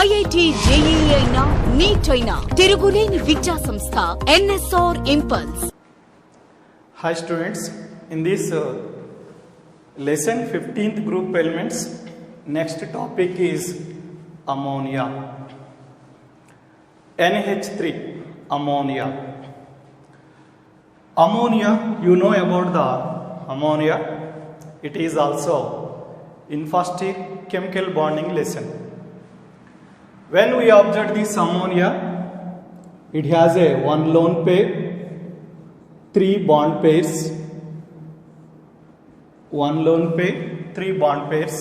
IIT JEE అయినా neat అయినా తిరుగులేని విద్యా సంస్థ NSR impulse. Hi students, in this lesson 15th group elements, next topic is ammonia. NH3 ammonia. Ammonia, you know about the ammonia. It is also in first year chemical bonding lesson. When we observe this ammonia, it has a one lone pair, three bond pairs, one lone pair, three bond pairs.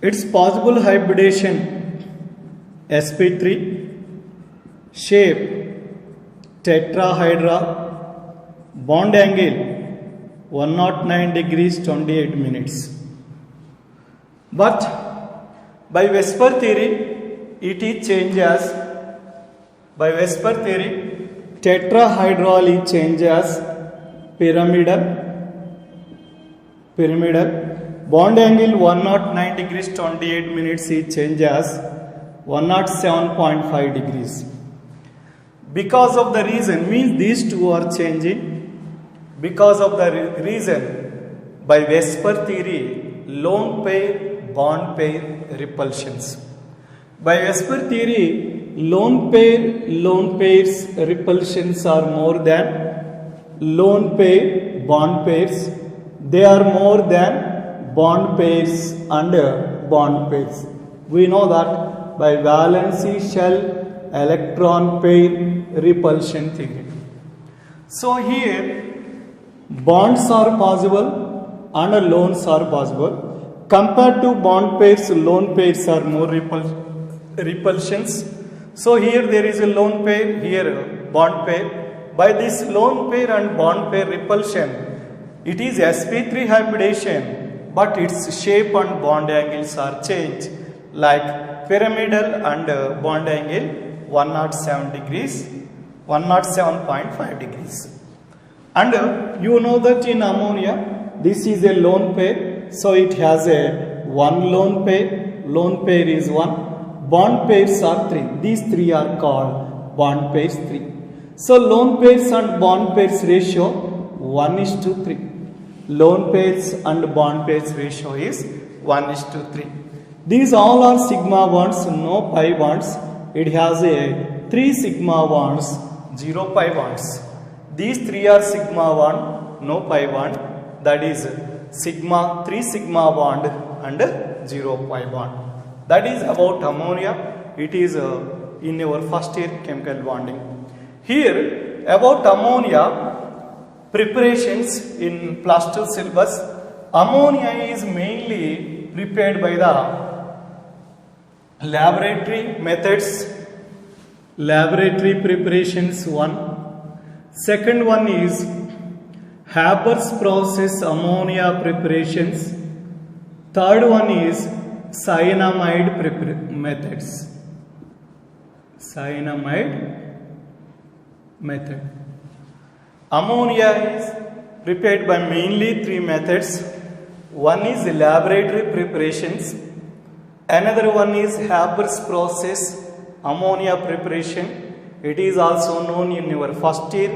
Its possible hybridization sp3, shape tetrahedra, bond angle 109 degrees 28 minutes. But by Vesper theory, it is changed as, by Vesper theory, tetrahedral is changed as pyramidal, bond angle 109 degrees 28 minutes is changed as 107.5 degrees. Because of the reason, means these two are changing, because of the reason, by Vesper theory, lone pair, bond pair repulsions. By Vesper theory, lone pairs repulsions are more than lone pair bond pairs. They are more than bond pairs and bond pairs. We know that by valency shell electron pair repulsion theory. So here bonds are possible and lones are possible. Compared to bond pairs, lone pairs are more repulsions. So here there is a lone pair, here bond pair. By this lone pair and bond pair repulsion, it is sp3 hybridization, but its shape and bond angles are changed, like pyramidal and bond angle 107 degrees, 107.5 degrees. And you know that in ammonia, this is a lone pair, so it has a one lone pair is one, bond pairs are three. These three are called bond pairs 3. So lone pairs and bond pairs ratio 1:3. Lone pairs and bond pairs ratio is 1:3. These all are sigma bonds, no pi bonds. It has a 3 sigma bonds, 0 pi bonds. These three are sigma bond, no pi bond. That is sigma, 3 sigma bond and 0 pi bond. That is about ammonia. It is in your first year chemical bonding. Here about ammonia preparations in plus 2 syllabus, ammonia is mainly prepared by the laboratory methods. Laboratory preparations 1. Second one is Haber's process ammonia preparations. Third one is cyanamide methods. Cyanamide method. Ammonia is prepared by mainly 3 methods. One is laboratory preparations. Another one is Haber's process ammonia preparation. It is also known in your first year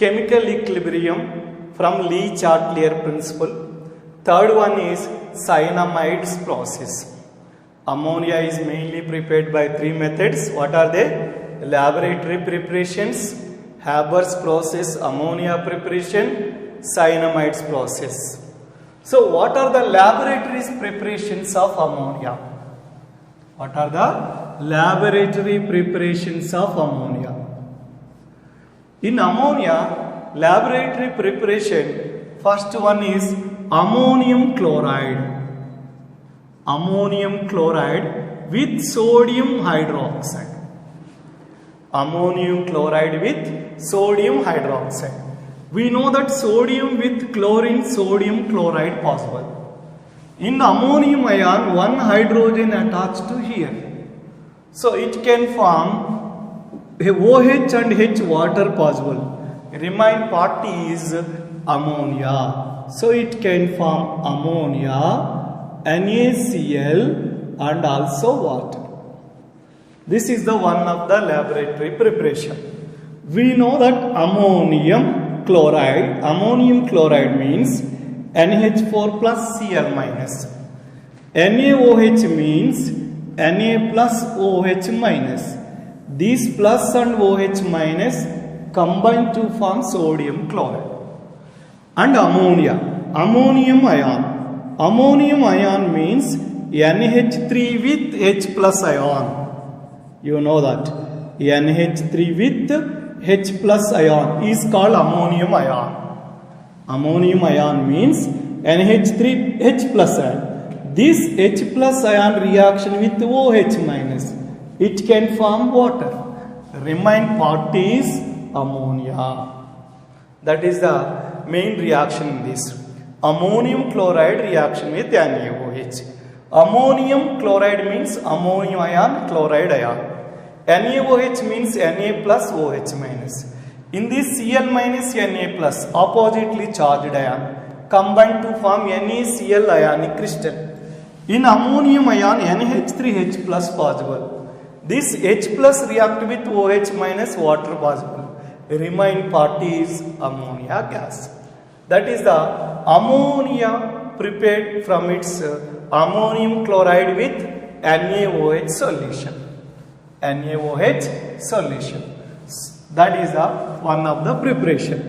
chemical equilibrium from Lee-Chatelier principle. Third one is cyanamides process. Ammonia is mainly prepared by 3 methods. What are they? Laboratory preparations, Haber's process ammonia preparation, cyanamides process. So what are the laboratory preparations of ammonia? What are the laboratory preparations of ammonia? In ammonia, laboratory preparation, first one is ammonium chloride. Ammonium chloride with sodium hydroxide. Ammonium chloride with sodium hydroxide. We know that sodium with chlorine, sodium chloride possible. In ammonium ion, one hydrogen attached to here. So it can form OH and H water possible. Remain part is ammonia. So it can form ammonia, NaCl and also water. This is the one of the laboratory preparation. We know that ammonium chloride means NH4 plus Cl minus. NaOH means Na plus OH minus. These plus and OH minus combine to form sodium chloride. And ammonia, ammonium ion. Ammonium ion means NH3 with H plus ion. You know that NH3 with H plus ion is called ammonium ion. Ammonium ion means NH3 H plus ion. This H plus ion reaction with OH minus, it can form water. Remain part is ammonia. That is the main reaction in this. Ammonium chloride reaction with NaOH. Ammonium chloride means ammonium ion, chloride ion. NaOH means Na plus OH minus. In this Cl minus Na plus oppositely charged ion combine to form NaCl ionic crystal. In ammonium ion NH3H plus possible. This H plus react with OH minus water possible. Remain part is ammonia gas. That is the ammonia prepared from its ammonium chloride with NaOH solution. NaOH solution. That is the one of the preparation.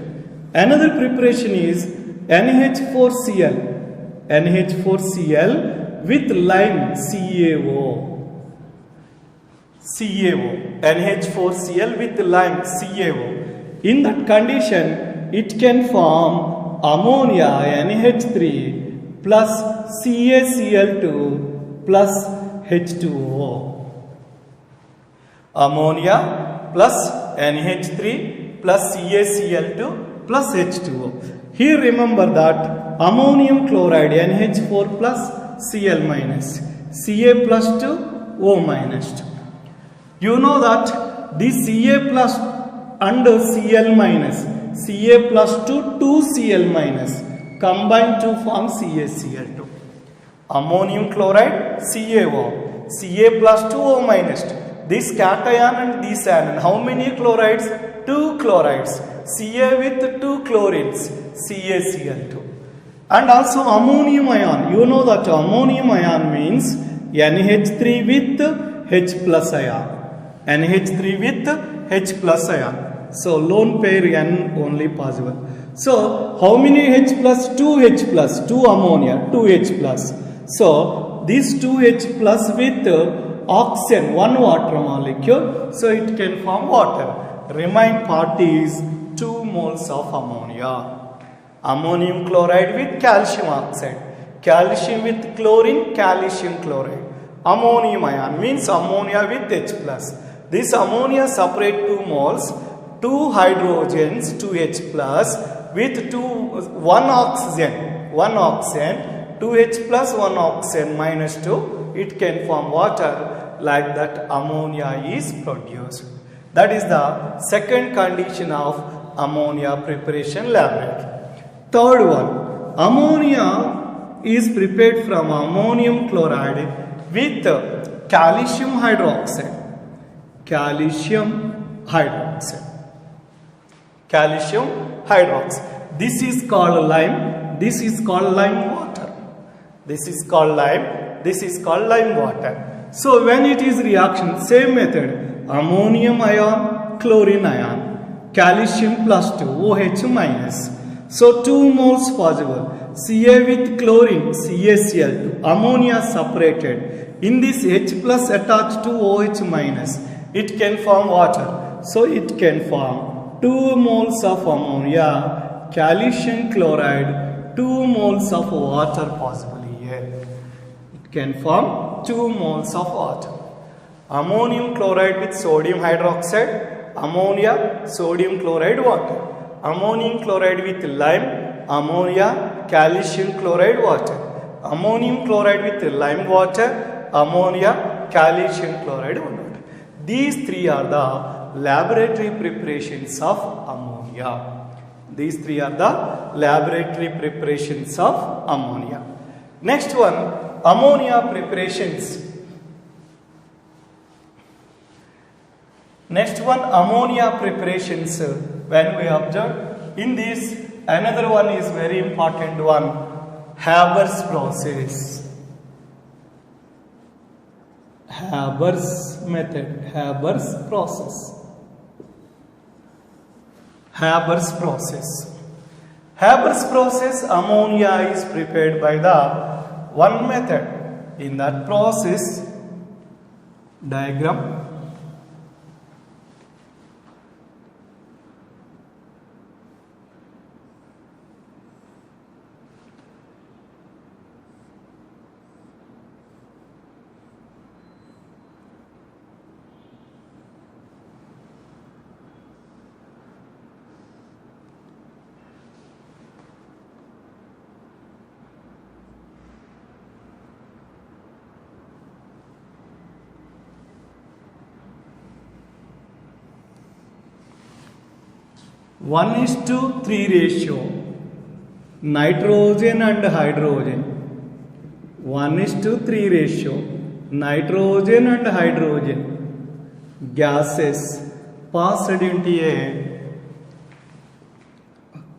Another preparation is NH4Cl. NH4Cl with lime CaO. NH4Cl with lime CaO. In that condition, it can form ammonia NH3 plus CaCl2 plus H2O. Ammonia plus NH3 plus CaCl2 plus H2O. Here remember that ammonium chloride NH4 plus Cl minus, Ca plus 2, O minus 2. You know that this Ca plus and Cl minus, Ca plus 2, 2Cl minus combine to form CaCl2. Ammonium chloride CaO, Ca plus 2, O minus 2. This cation and this anion, how many chlorides? 2 chlorides. Ca with 2 chlorines, CaCl2. And also ammonium ion. You know that ammonium ion means NH3 with H plus ion. NH3 with H plus ion. So lone pair N only possible. So how many H plus? 2H plus, 2 ammonia, 2H plus. So this 2H plus with oxygen, 1 water molecule. So it can form water. Remain part is 2 moles of ammonia. Ammonium chloride with calcium oxide. Calcium with chlorine, calcium chloride. Ammonium ion means ammonia with H plus. This ammonia separate 2 moles, 2 hydrogens, 2H plus with 1 oxygen, 2H plus 1 oxygen minus 2. It can form water. Like that ammonia is produced. That is the second condition of ammonia preparation laboratory. Third one, ammonia is prepared from ammonium chloride with calcium hydroxide. Calcium hydroxide. This is called lime. This is called lime water. This is called lime. This is called lime water. So when it is reaction, same method, ammonium ion, chlorine ion, calcium plus 2, OH minus. So 2 moles possible. Ca with chlorine, CaCl2, ammonia separated. In this H plus attached to OH minus, it can form water. So it can form 2 moles of ammonia, calcium chloride, 2 moles of water possible here. It can form 2 moles of water. Ammonium chloride with sodium hydroxide, ammonia, sodium chloride, water. Ammonium chloride with lime, ammonia, calcium chloride, water. Ammonium chloride with lime water, ammonia, calcium chloride, water. These 3 are the laboratory preparations of ammonia. These 3 are the laboratory preparations of ammonia. Next one, ammonia preparations Next one, ammonia preparations. When we observe in this, another one is very important one, Haber's process. Haber's method, Haber's process. Haber's process. Haber's process, ammonia is prepared by the one method. In that process, diagram, one is to 3 ratio, nitrogen and hydrogen. 1 is to 3 ratio, nitrogen and hydrogen gases passed into a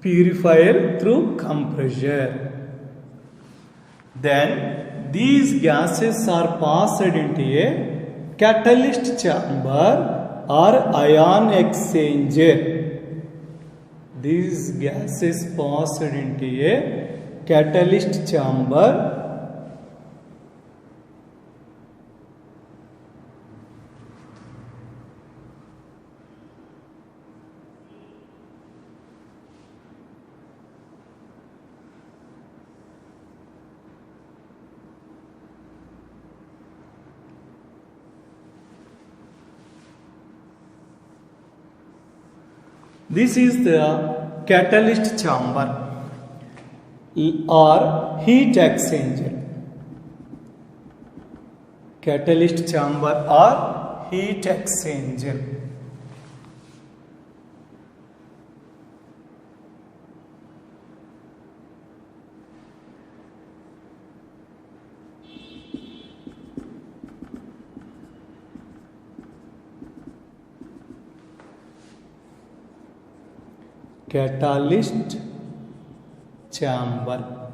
purifier through compressor. Then these gases are passed into a catalyst chamber or ion exchanger. These gases passed into a catalyst chamber This is the catalyst chamber or heat exchanger. Catalyst chamber or heat exchanger. Catalyst chamber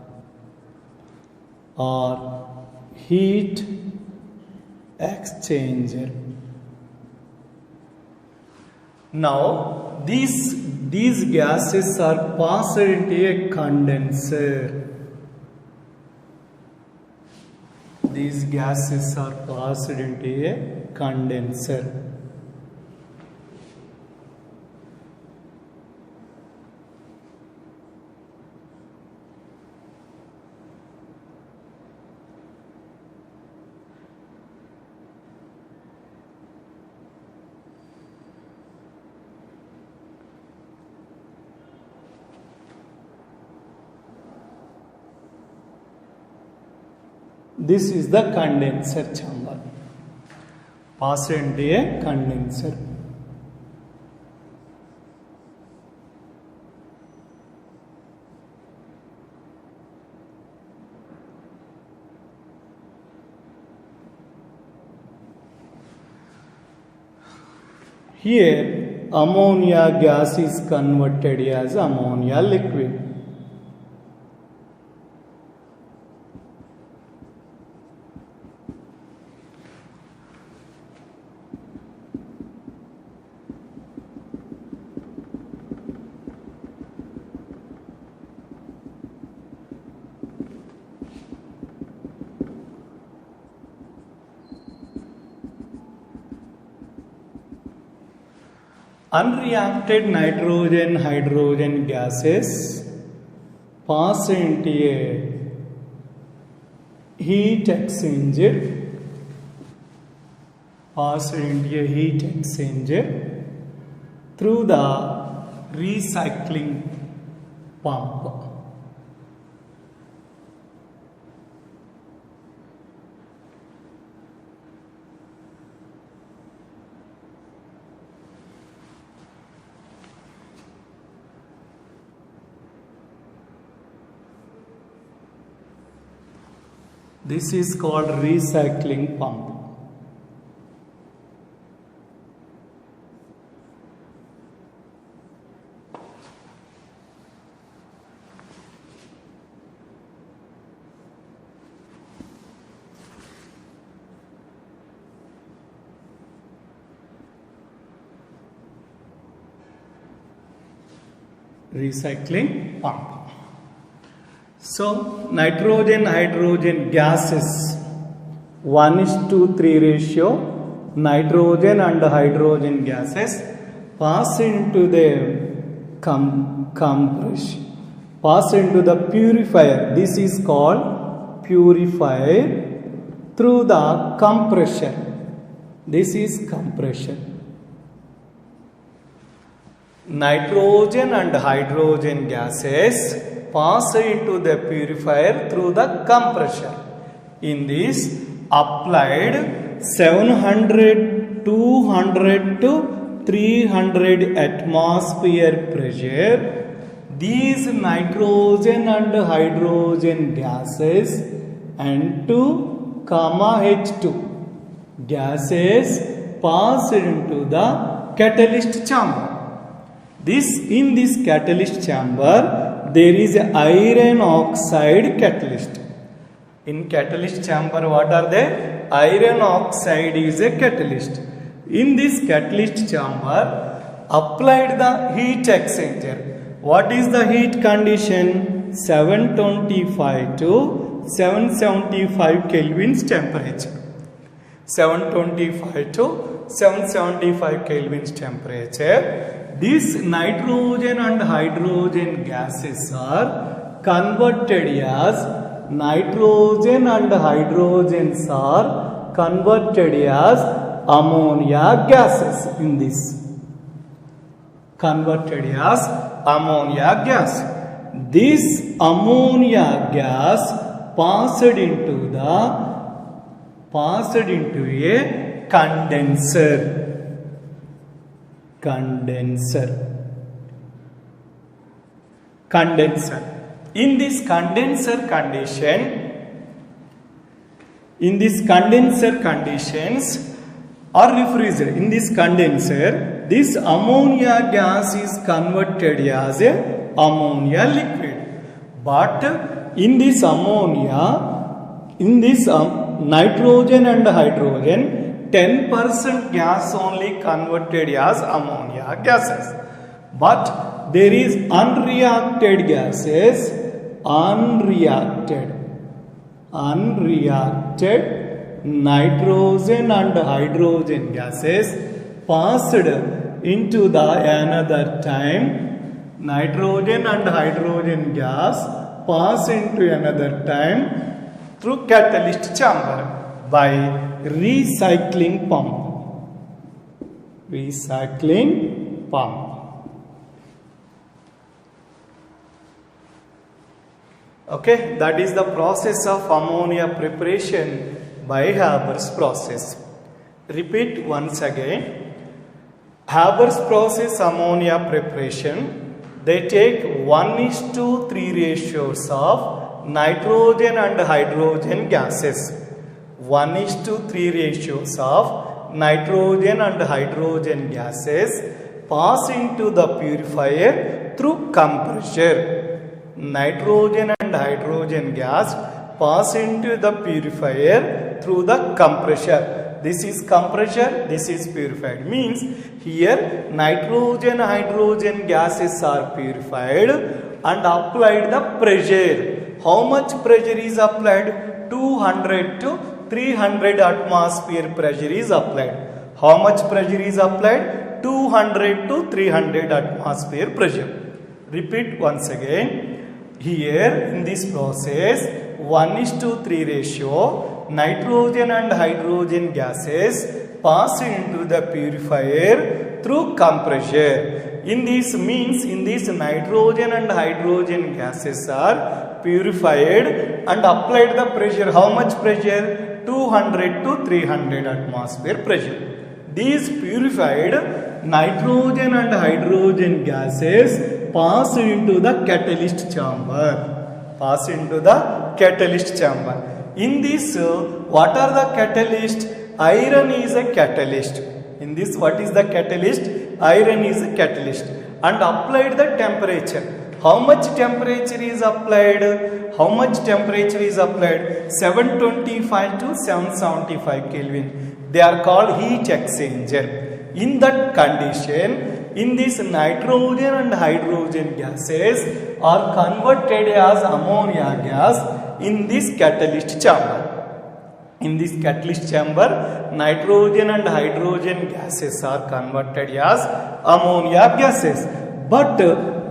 or heat exchanger. Now these gases are passed into a condenser. These gases are passed into a condenser. This is the condenser chamber. Passed into a condenser. Here ammonia gas is converted as ammonia liquid. Unreacted nitrogen hydrogen gases pass into a heat exchanger, through the recycling pump. This is called recycling pump. recycling pump. So nitrogen hydrogen gases 1:3 ratio, nitrogen and hydrogen gases pass into the compression, pass into the purifier. This is called purifier through the compression. This is compression. Nitrogen and hydrogen gases pass into the purifier through the compression. In this, applied 700, 200 to 300 atmosphere pressure, these nitrogen and hydrogen gases N2, H2 gases pass into the catalyst chamber. In this catalyst chamber, there is iron oxide catalyst. In catalyst chamber, what are they? Iron oxide is a catalyst. In this catalyst chamber, applied the heat exchanger. What is the heat condition? 725 to 775 kelvins temperature. 725 to 775 kelvins temperature. These nitrogen and hydrogen gases are converted as nitrogen and hydrogens are converted as ammonia gases. In this, converted as ammonia gas. This ammonia gas passed into a condenser. In this condenser conditions or refrigerator, in this condenser, this ammonia gas is converted as a ammonia liquid. But in this ammonia, nitrogen and hydrogen, 10% gas only converted as ammonia gases. But there is unreacted gases, unreacted nitrogen and hydrogen gases passed into the another time. Nitrogen and hydrogen gas pass into another time through catalyst chamber by recycling pump. Okay, that is the process of ammonia preparation by Haber's process. Repeat once again. Haber's process ammonia preparation, they take 1:3 ratios of nitrogen and hydrogen gases. 1:3 ratios of nitrogen and hydrogen gases pass into the purifier through compressor. Nitrogen and hydrogen gas pass into the purifier through the compressor. This is compressor, this is purified. Means here nitrogen hydrogen gases are purified and applied the pressure. How much pressure is applied? 200 to 300 atmosphere pressure is applied. How much pressure is applied? 200 to 300 atmosphere pressure. Repeat once again. Here in this process, 1:3 ratio, nitrogen and hydrogen gases pass into the purifier through compressor. In this nitrogen and hydrogen gases are purified and applied the pressure. How much pressure? 200 to 300 atmosphere pressure. These purified nitrogen and hydrogen gases pass into the catalyst chamber. In this, what are the catalyst? Iron is a catalyst. In this, what is the catalyst? Iron is a catalyst. And applied the temperature. How much temperature is applied? 725 to 775 Kelvin. They are called heat exchanger. In that condition, in this nitrogen and hydrogen gases are converted as ammonia gas in this catalyst chamber. In this catalyst chamber, nitrogen and hydrogen gases are converted as ammonia gases. But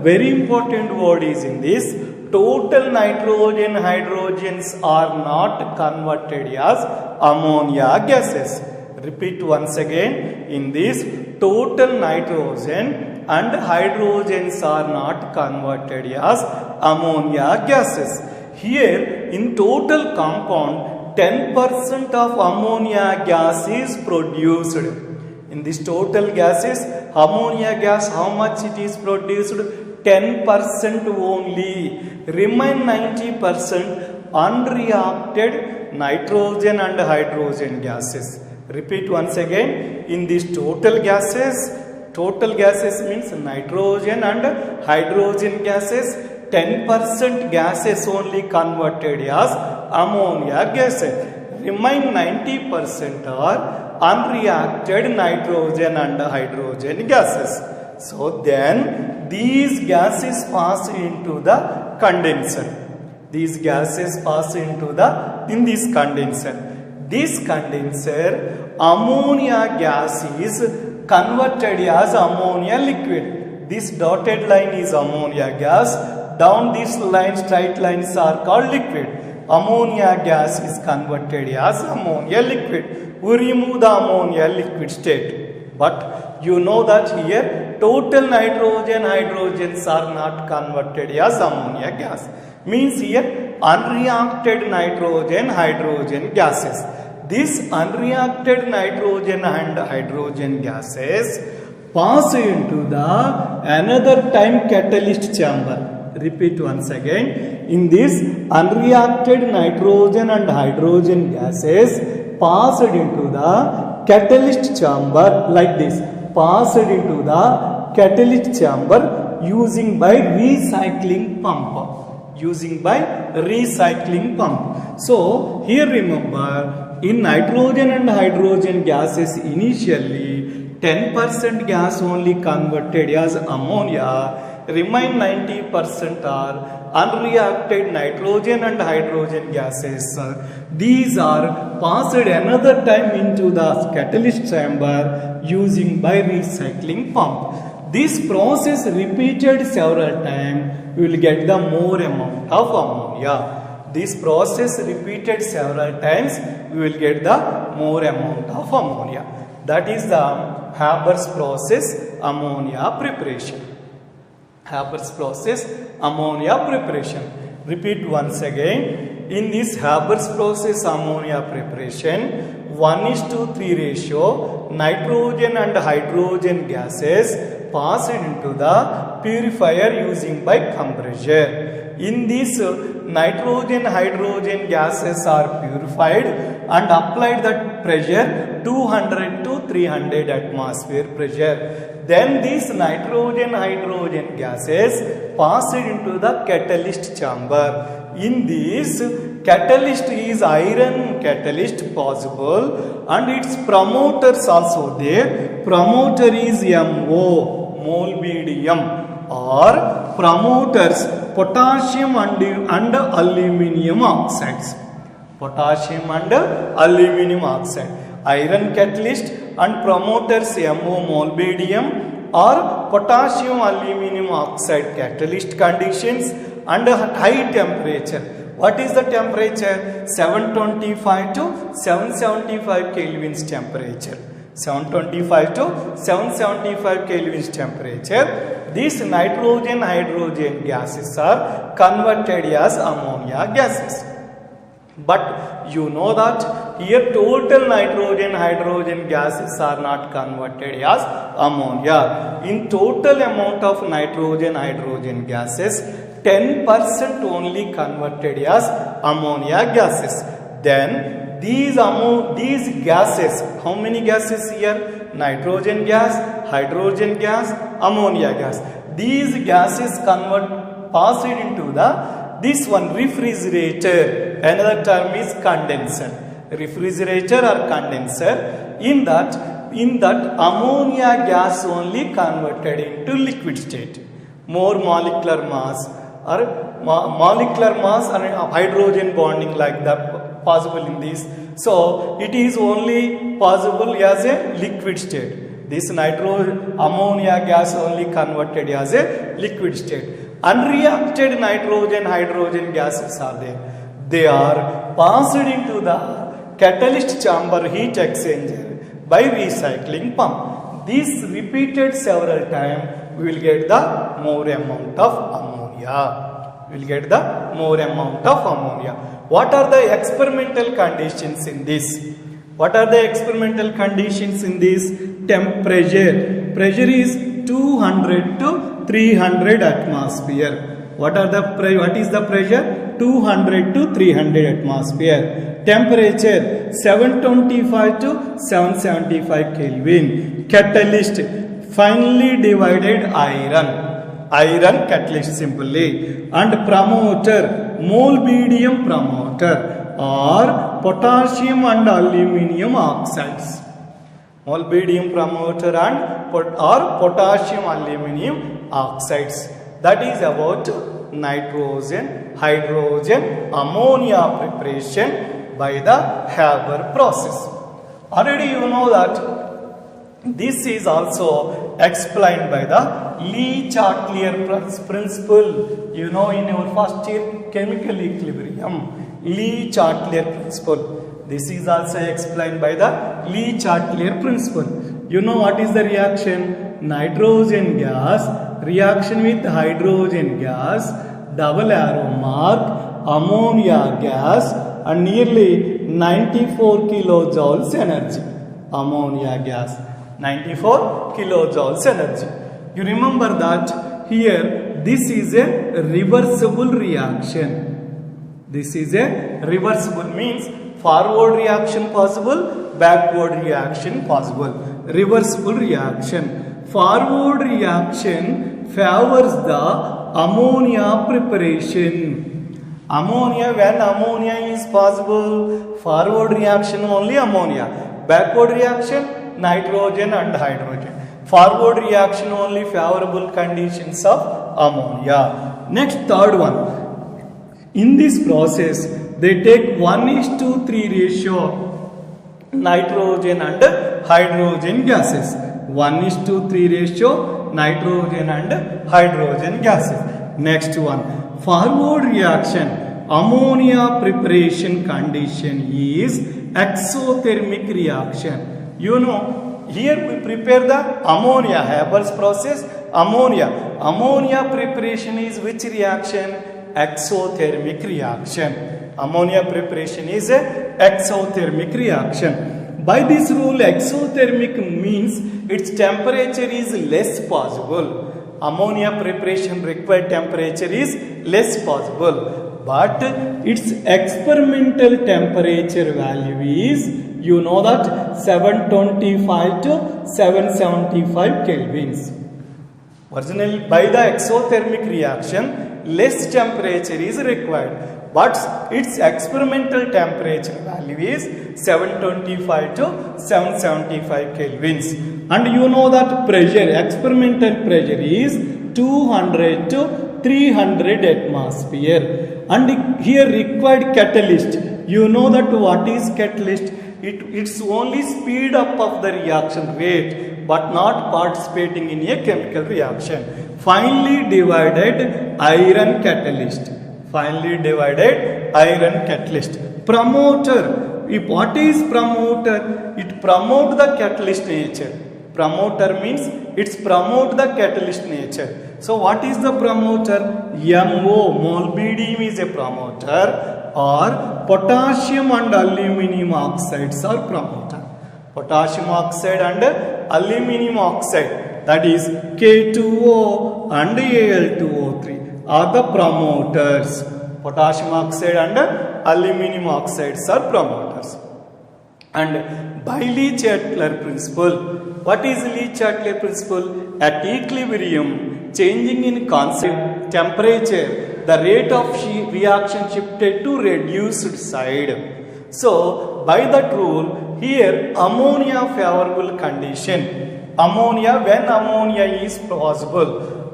very important word is in this, total nitrogen hydrogens are not converted as ammonia gases. Repeat once again, in this total nitrogen and hydrogens are not converted as ammonia gases. Here in total compound, 10% of ammonia gas is produced. In this total gases, ammonia gas, how much it is produced? 10% only. Remain 90% unreacted nitrogen and hydrogen gases. Repeat once again, in these total gases means nitrogen and hydrogen gases, 10% gases only converted as ammonia gases. Remain 90% are unreacted nitrogen and hydrogen gases. So then these gases pass into the condenser. These gases pass into this condenser. This condenser, ammonia gas is converted as ammonia liquid. This dotted line is ammonia gas. Down this line, straight lines are called liquid. Ammonia gas is converted as ammonia liquid. We remove the ammonia liquid state. But you know that here total nitrogen hydrogens are not converted as ammonia gas. Means here unreacted nitrogen hydrogen gases. These unreacted nitrogen and hydrogen gases pass into the another time catalyst chamber. Repeat once again. In this unreacted nitrogen and hydrogen gases passed into the catalyst chamber like this. Passed into the catalyst chamber using by recycling pump. Using by recycling pump. So here remember, in nitrogen and hydrogen gases initially 10% gas only converted as ammonia. Remain 90% are unreacted nitrogen and hydrogen gases. These are passed another time into the catalyst chamber using by recycling pump. This process repeated several times, we will get the more amount of ammonia. This process repeated several times, we will get the more amount of ammonia. That is the Haber's process ammonia preparation. Haber's process ammonia preparation. Repeat once again. In this Haber's process ammonia preparation, 1:3 ratio, nitrogen and hydrogen gases passed into the purifier using by compressor. In this nitrogen hydrogen gases are purified and applied that pressure 200 to 300 atmosphere pressure. Then these nitrogen hydrogen gases passed into the catalyst chamber. In this catalyst is iron catalyst possible and its promoters also there. Promoter is MO, molybdenum, or promoters potassium and aluminium oxides. Potassium and aluminium oxide. Iron catalyst and promoters MO, molybdenum, or potassium aluminium oxide catalyst conditions under high temperature. What is the temperature? 725 to 775 kelvins temperature. 725 to 775 kelvins temperature. These nitrogen hydrogen gases are converted as ammonia gases. But you know that here total nitrogen hydrogen gases are not converted as ammonia. In total amount of nitrogen hydrogen gases, 10% only converted as ammonia gases. Then these gases, how many gases here? Nitrogen gas, hydrogen gas, ammonia gas. These gases passed into this one refrigerator. Another term is condenser. Refrigerator or condenser. In that in that ammonia gas only converted into liquid state. More molecular mass or molecular mass and hydrogen bonding like that possible in this. So it is only possible as a liquid state. This ammonia gas only converted as a liquid state. Unreacted nitrogen hydrogen gases are there. They are passed into the catalyst chamber heat exchanger by recycling pump. This repeated several times, we will get the more amount of ammonia. We will get the more amount of ammonia. What are the experimental conditions in this? What are the experimental conditions in this? Temperature. Pressure is 200 to 300 atmosphere. What is the pressure? 200 to 300 atmosphere. Temperature 725 to 775 Kelvin. Catalyst finely divided iron catalyst simply. And promoter molybdenum promoter or potassium and aluminium oxides. Molybdenum promoter and or potassium aluminium oxides. That is about nitrogen, hydrogen, ammonia preparation by the Haber process. Already you know that this is also explained by the Le-Chatelier principle. You know in your first year chemical equilibrium, Le-Chatelier principle. This is also explained by the Le-Chatelier principle. You know what is the reaction? Nitrogen gas reaction with hydrogen gas, double arrow mark, ammonia gas and nearly 94 kilojoules energy. Ammonia gas 94 kilojoules energy. You remember that here this is a reversible reaction. This is a reversible means forward reaction possible, backward reaction possible. Reversible reaction. Forward reaction favors the ammonia preparation. Ammonia, when ammonia is possible, forward reaction only ammonia. Backward reaction, nitrogen and hydrogen. Forward reaction only favorable conditions of ammonia. Next, third one. In this process, they take 1:3 ratio nitrogen and hydrogen gases. 1:3 ratio nitrogen and hydrogen gases. Next one, forward reaction ammonia preparation condition is exothermic reaction. You know, here we prepare the ammonia, Haber's process, ammonia preparation is which reaction? Exothermic reaction. Ammonia preparation is a exothermic reaction. By this rule, exothermic means its temperature is less possible. Ammonia preparation required temperature is less possible, but its experimental temperature value is, you know that, 725 to 775 kelvins. Originally, by the exothermic reaction, less temperature is required, but its experimental temperature value is 725 to 775 kelvins. And you know that pressure, experimental pressure is 200 to 300 atmosphere. And here required catalyst, you know that what is catalyst? It's only speed up of the reaction rate, but not participating in a chemical reaction. Finely divided iron catalyst. Finely divided iron catalyst. Promoter. What is promoter? It promote the catalyst nature. Promoter means it's promote the catalyst nature. So what is the promoter? MO, molybdenum is a promoter, or potassium and aluminium oxides are promoter. Potassium oxide and aluminium oxide, that is K2O and Al2O3 are the promoters. Potassium oxide and aluminium oxides are promoters. And by Le-Chatelier principle, what is Le-Chatelier principle? At equilibrium, changing in constant temperature, the rate of reaction shifted to reduced side. So by that rule, here ammonia favorable condition. Ammonia, when ammonia is possible.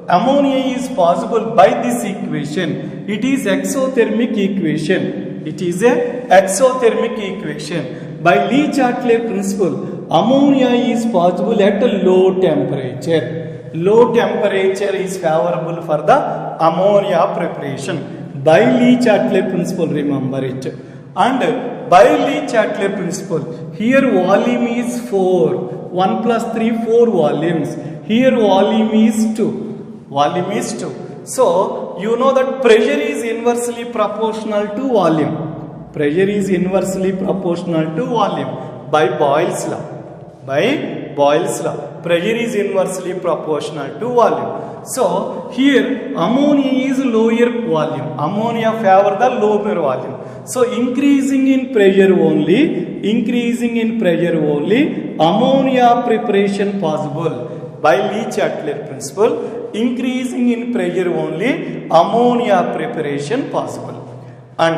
Ammonia is possible by this equation. It is exothermic equation. It is a exothermic equation. By Le-Chatelier principle, ammonia is possible at a low temperature. Low temperature is favorable for the ammonia preparation. By Le-Chatelier principle, remember it. And by Le-Chatelier principle, here volume is 4. 1 plus 3, 4 volumes. Here volume is 2. Volume is 2. So, you know that pressure is inversely proportional to volume. Pressure is inversely proportional to volume by Boyle's law. By Boyle's law. Pressure is inversely proportional to volume. So, here ammonia is lower volume. Ammonia favor the lower volume. So, increasing in pressure only, ammonia preparation possible. By Le-Chatelier principle, increasing in pressure only, ammonia preparation possible. And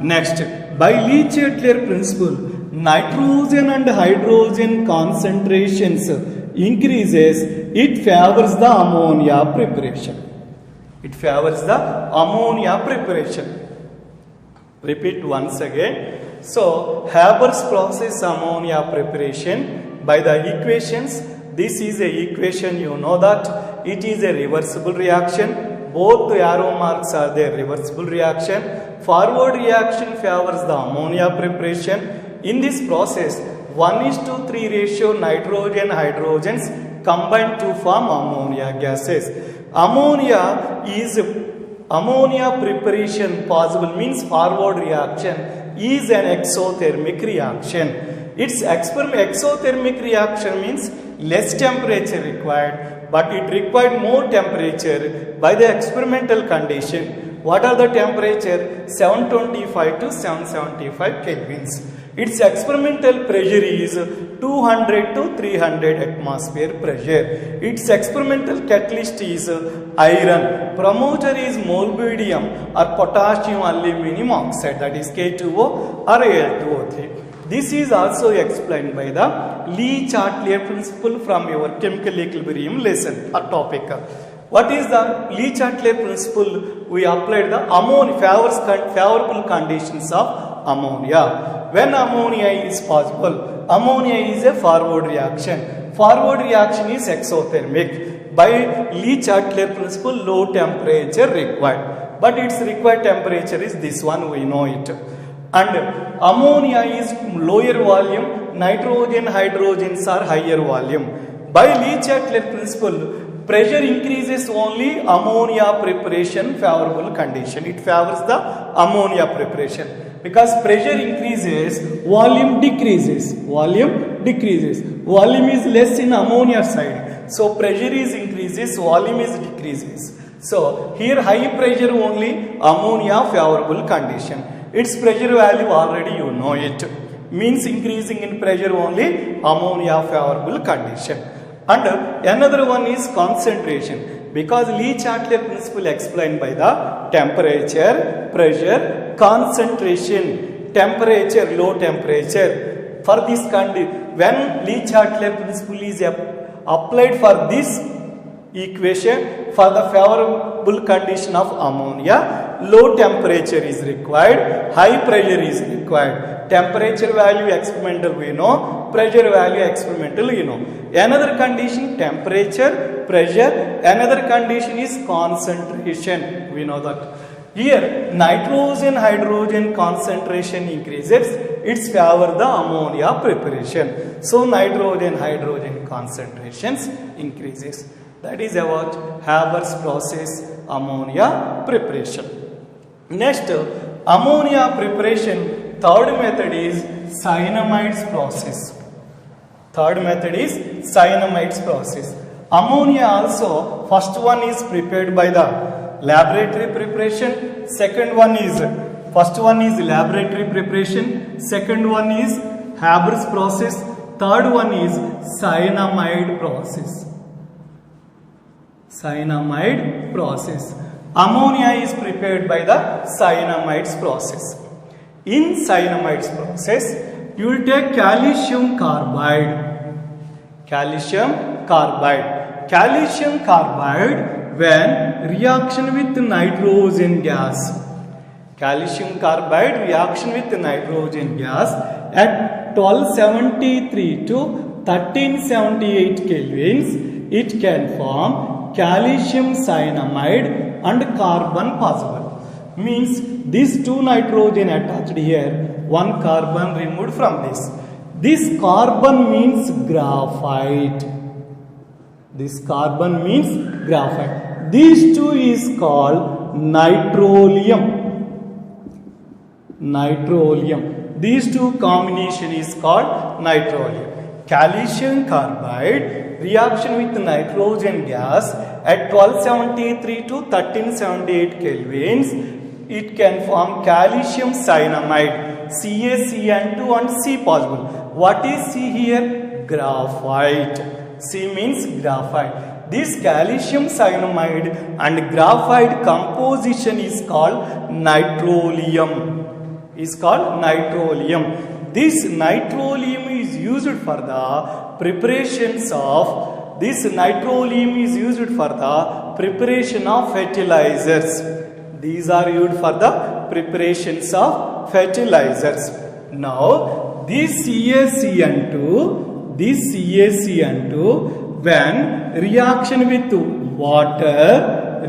next, by Le-Chatelier principle, nitrogen and hydrogen concentrations increases, it favors the ammonia preparation. It favors the ammonia preparation. Repeat once again. So, Haber's process ammonia preparation by the equations. This is a equation, you know that it is a reversible reaction. Both the arrow marks are there, reversible reaction. Forward reaction favors the ammonia preparation. In this process, 1:3 ratio nitrogen hydrogens combine to form ammonia gases. Ammonia preparation possible means forward reaction is an exothermic reaction. Its exothermic reaction means less temperature required, but it required more temperature by the experimental condition. What are the temperature? 725 to 775 kelvins. Its experimental pressure is 200 to 300 atmosphere pressure. Its experimental catalyst is iron. Promoter is molybdenum or potassium aluminum oxide, that is K2O or Al2O3. This is also explained by the Le-Chatelier principle from your chemical equilibrium lesson or topic. What is the Le-Chatelier principle? We applied the ammonia favorable conditions of ammonia. When ammonia is possible, ammonia is a forward reaction. Forward reaction is exothermic. By Le-Chatelier principle, low temperature required. But its required temperature is this one, we know it. And ammonia is lower volume, nitrogen hydrogens are higher volume. By Le-Chatelier principle, pressure increases only ammonia preparation favorable condition. It favors the ammonia preparation. Because pressure increases, volume decreases. Volume decreases. Volume is less in ammonia side. So pressure is increases, volume is decreases. So here high pressure only, ammonia favorable condition. Its pressure value already you know it. Means increasing in pressure only, ammonia favorable condition. And another one is concentration. Because Le-Chatelier principle explained by the temperature, pressure, concentration, temperature, low temperature. For this condition, when Le-Chatelier principle is applied for this equation, for the favorable condition of ammonia, low temperature is required, high pressure is required. Temperature value experimental we know, pressure value experimental you know. Another condition temperature, pressure, another condition is concentration, we know that. Here nitrogen hydrogen concentration increases, it's favor the ammonia preparation. So nitrogen hydrogen concentrations increases. That is about Haber's process ammonia preparation. Next, ammonia preparation, third method is cyanamides process. Third method is cyanamides process. Ammonia also, first one is prepared by the laboratory preparation, second one is, first one is laboratory preparation, second one is Haber's process, third one is cyanamide process. Cyanamide process. Ammonia is prepared by the cyanamides process. In cyanamides process, you will take calcium carbide. Calcium carbide. Calcium carbide when reaction with nitrogen gas. Calcium carbide reaction with nitrogen gas at 1273 to 1378 kelvins, it can form calcium cyanamide and carbon possible. Means these two nitrogen attached here, one carbon removed from this. This carbon means graphite. This carbon means graphite. These two is called nitrolium. Nitrolium. These two combination is called nitrolium. Calcium carbide reaction with nitrogen gas at 1273 to 1378 kelvins, it can form calcium cyanamide, CaCN2 and C possible. What is C here? Graphite. C means graphite. This calcium cyanamide and graphite composition is called nitrolium. Is called nitrolium. This nitrolium is used for the preparations of fertilizers. These are used for the preparations of fertilizers. Now this CaCN2, when reaction with water,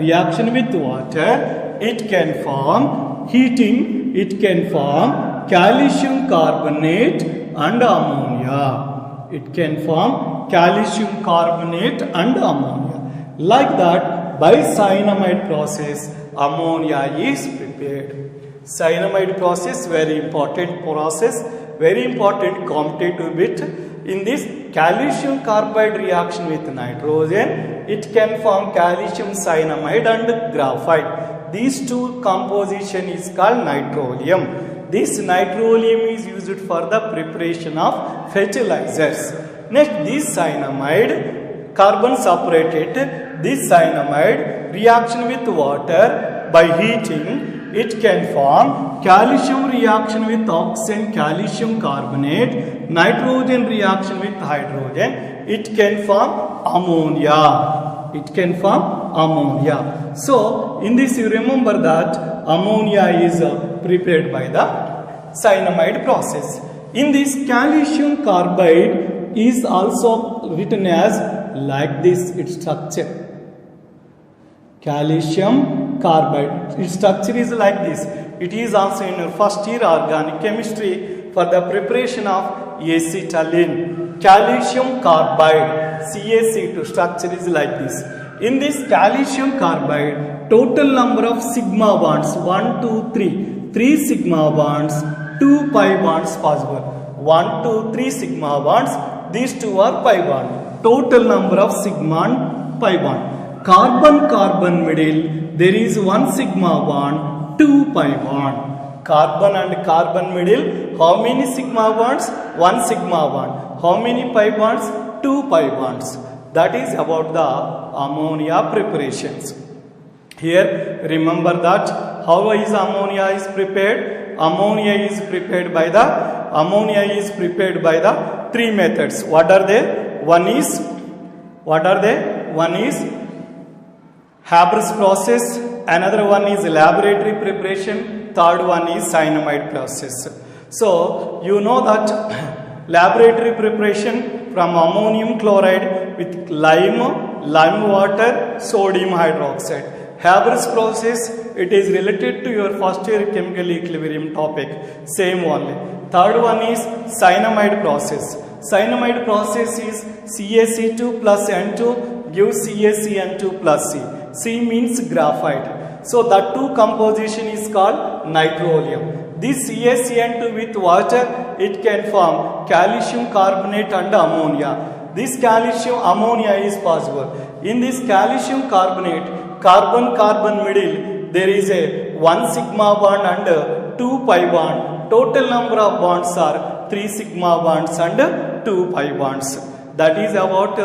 it can form heating, it can form calcium carbonate and ammonia. It can form calcium carbonate and ammonia. Like that, by cyanamide process, ammonia is prepared. Cyanamide process, very important process, very important competitive bit. In this calcium carbide reaction with nitrogen, it can form calcium cyanamide and graphite. These two composition is called nitrolium. This nitrolium is used for the preparation of fertilizers. Next, this cyanamide, carbon separated, this cyanamide reaction with water by heating, it can form calcium reaction with oxygen, calcium carbonate, nitrogen reaction with hydrogen, it can form ammonia. It can form ammonia. So, in this you remember that ammonia is prepared by the cyanamide process. In this calcium carbide is also written as like this, its structure. Calcium carbide, its structure is like this. It is also in your first year organic chemistry for the preparation of acetylene. Calcium carbide, CaC2 structure is like this. In this calcium carbide, total number of sigma bonds 1, 2, 3. 3 sigma bonds, 2 pi bonds possible. 1, 2, 3 sigma bonds. These two are pi bond. Total number of sigma and pi bond. Carbon middle, there is 1 sigma bond, 2 pi bond. Carbon and carbon middle, how many sigma bonds? 1 sigma bond. How many pi bonds? 2 pi bonds. That is about the ammonia preparations. Here remember that how is ammonia is prepared? Ammonia is prepared by the 3 methods. What are they? One is Haber's process, another one is laboratory preparation, third one is cyanamide process. So you know that laboratory preparation from ammonium chloride with lime water, sodium hydroxide. Haber's process, it is related to your first year chemical equilibrium topic, same only. Third one is cyanamide process. Cyanamide process is CaC2 plus N2 gives CaCN2 plus C. C means graphite. So that two composition is called nitrolium. This CaCN2 with water, it can form calcium carbonate and ammonia. This calcium ammonia is possible. In this calcium carbonate, carbon middle, there is a 1 sigma bond and 2 pi bond. Total number of bonds are 3 sigma bonds and 2 pi bonds. That is about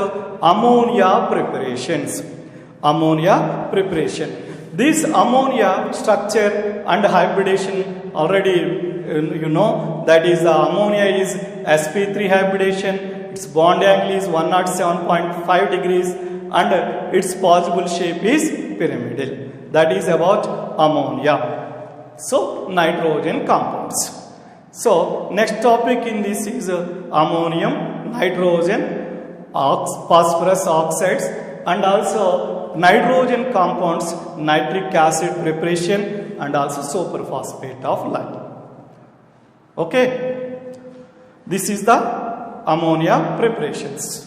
ammonia preparations. Ammonia preparation. This ammonia structure and hybridization already you know that is ammonia is sp3 hybridization, its bond angle is 107.5 degrees and its possible shape is pyramidal. That is about ammonia. So nitrogen compounds. So next topic in this is ammonium, nitrogen, phosphorus oxides and also nitrogen compounds, nitric acid preparation and also superphosphate of lime. Okay, this is the ammonia preparations.